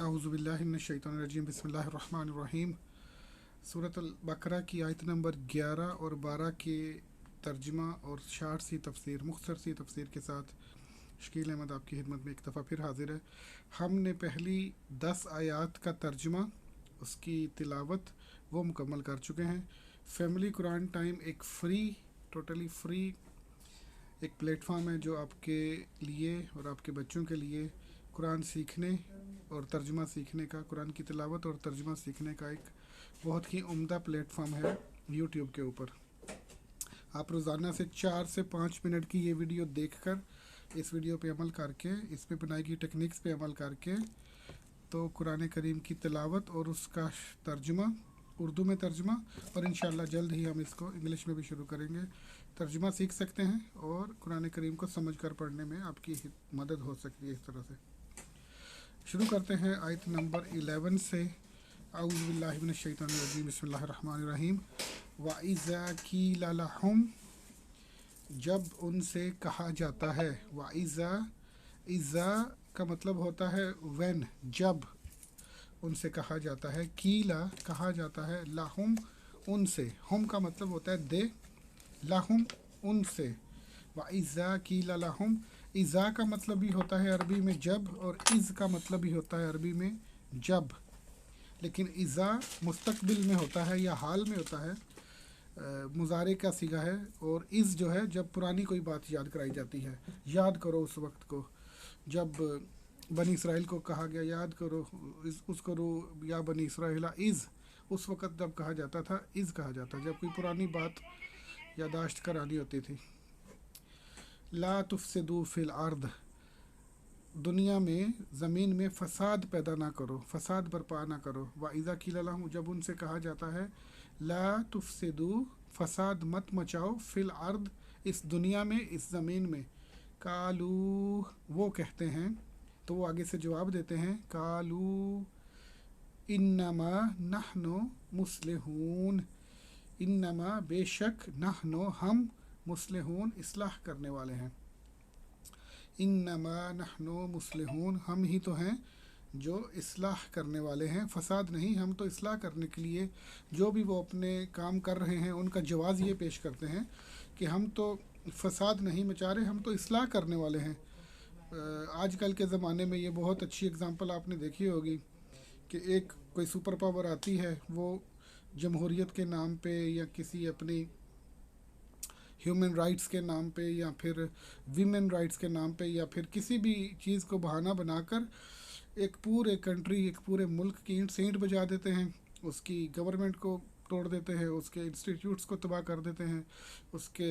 अऊज़ुबिल्लाहि मिनश्शैतानिर्रजीम बिस्मिल्लाहिर्रहमानिर्रहीम। सूरत अल-बकरा की आयत नंबर 11 और 12 के तर्जमा और शार्ट सी तफसीर, मुख्तसर सी तफसीर के साथ शकील अहमद आपकी खिदमत में एक दफ़ा फिर हाजिर है। हमने पहली 10 आयात का तर्जमा, उसकी तिलावत वो मुकम्मल कर चुके हैं। फैमिली कुरान टाइम एक टोटली फ्री एक प्लेटफॉर्म है जो आपके लिए और आपके बच्चों के लिए कुरान सीखने और तर्जुमा सीखने का, कुरान की तिलावत और तर्जुमा सीखने का एक बहुत ही उम्दा प्लेटफॉर्म है यूट्यूब के ऊपर। आप रोज़ाना से 4 से 5 मिनट की ये वीडियो देखकर, इस वीडियो पे अमल करके, इस पे बनाई गई टेक्निक्स पे अमल करके, तो कुरान करीम की तिलावत और उसका तर्जुमा, उर्दू में तर्जुमा, और इंशाअल्लाह जल्द ही हम इसको इंग्लिश में भी शुरू करेंगे, तर्जुमा सीख सकते हैं और कुरान करीम को समझ कर पढ़ने में आपकी मदद हो सकती है। इस तरह से शुरू करते हैं आयत नंबर 11 से। अऊज़ु बिल्लाहि मिनश शैतानिर रजीम, बिस्मिल्लाहिर रहमानिर रहीम। व इज़ा कीला लहुम, जब उनसे कहा जाता है। व इज़ा का मतलब होता है व्हेन, जब उनसे कहा जाता है। कीला कहा जाता है, लहुम उनसे, हम का मतलब होता है दे, लहुम उनसे। व इज़ा कीला लहुम, इज़ा का मतलब भी होता है अरबी में जब, और इज़ का मतलब भी होता है अरबी में जब, लेकिन इज़ा मुस्तकबिल में होता है या हाल में होता है, मुज़ारे का सीगा है। और इज़ जो है जब पुरानी कोई बात याद कराई जाती है, याद करो उस वक्त को जब बनी इसराइल को कहा गया याद करो उसको रो या बनी इसराइला इज़, उस वक़्त जब कहा जाता था इज़ कहा जाता, जब कोई पुरानी बात यादाश्त करानी होती थी। ला तुफ़सिदू फ़िल अर्द, दुनिया में, ज़मीन में फ़साद पैदा ना करो, फ़साद बर्पा ना करो। व इज़ा क़ीला लहुम, जब उनसे कहा जाता है, ला तुफ़सिदू, फ़साद मत मचाओ, फ़िल अर्द, इस दुनिया में, इस ज़मीन में। कालू, वो कहते हैं, तो वो आगे से जवाब देते हैं, कालू इन्नमा नहनु मुस्लिहून, इन्नमा बेशक, नहनु हम, मुस्लिहून इस्लाह करने वाले हैं। इन्नमा नहनु मुस्लिहून, हम ही तो हैं जो इस्लाह करने वाले हैं, फ़साद नहीं, हम तो इस्लाह करने के लिए जो भी वो अपने काम कर रहे हैं उनका जवाज़ ये पेश करते हैं कि हम तो फ़साद नहीं मचा रहे, हम तो इस्लाह करने वाले हैं। आजकल के ज़माने में ये बहुत अच्छी एग्ज़ाम्पल आपने देखी होगी कि एक कोई सुपर पावर आती है, वो जमहूरियत के नाम पे या किसी अपनी ह्यूमन राइट्स के नाम पे या फिर वीमेन राइट्स के नाम पे या फिर किसी भी चीज़ को बहाना बनाकर एक पूरे कंट्री, एक पूरे मुल्क की ईंट से ईंट बजा देते हैं, उसकी गवर्नमेंट को तोड़ देते हैं, उसके इंस्टीट्यूट्स को तबाह कर देते हैं, उसके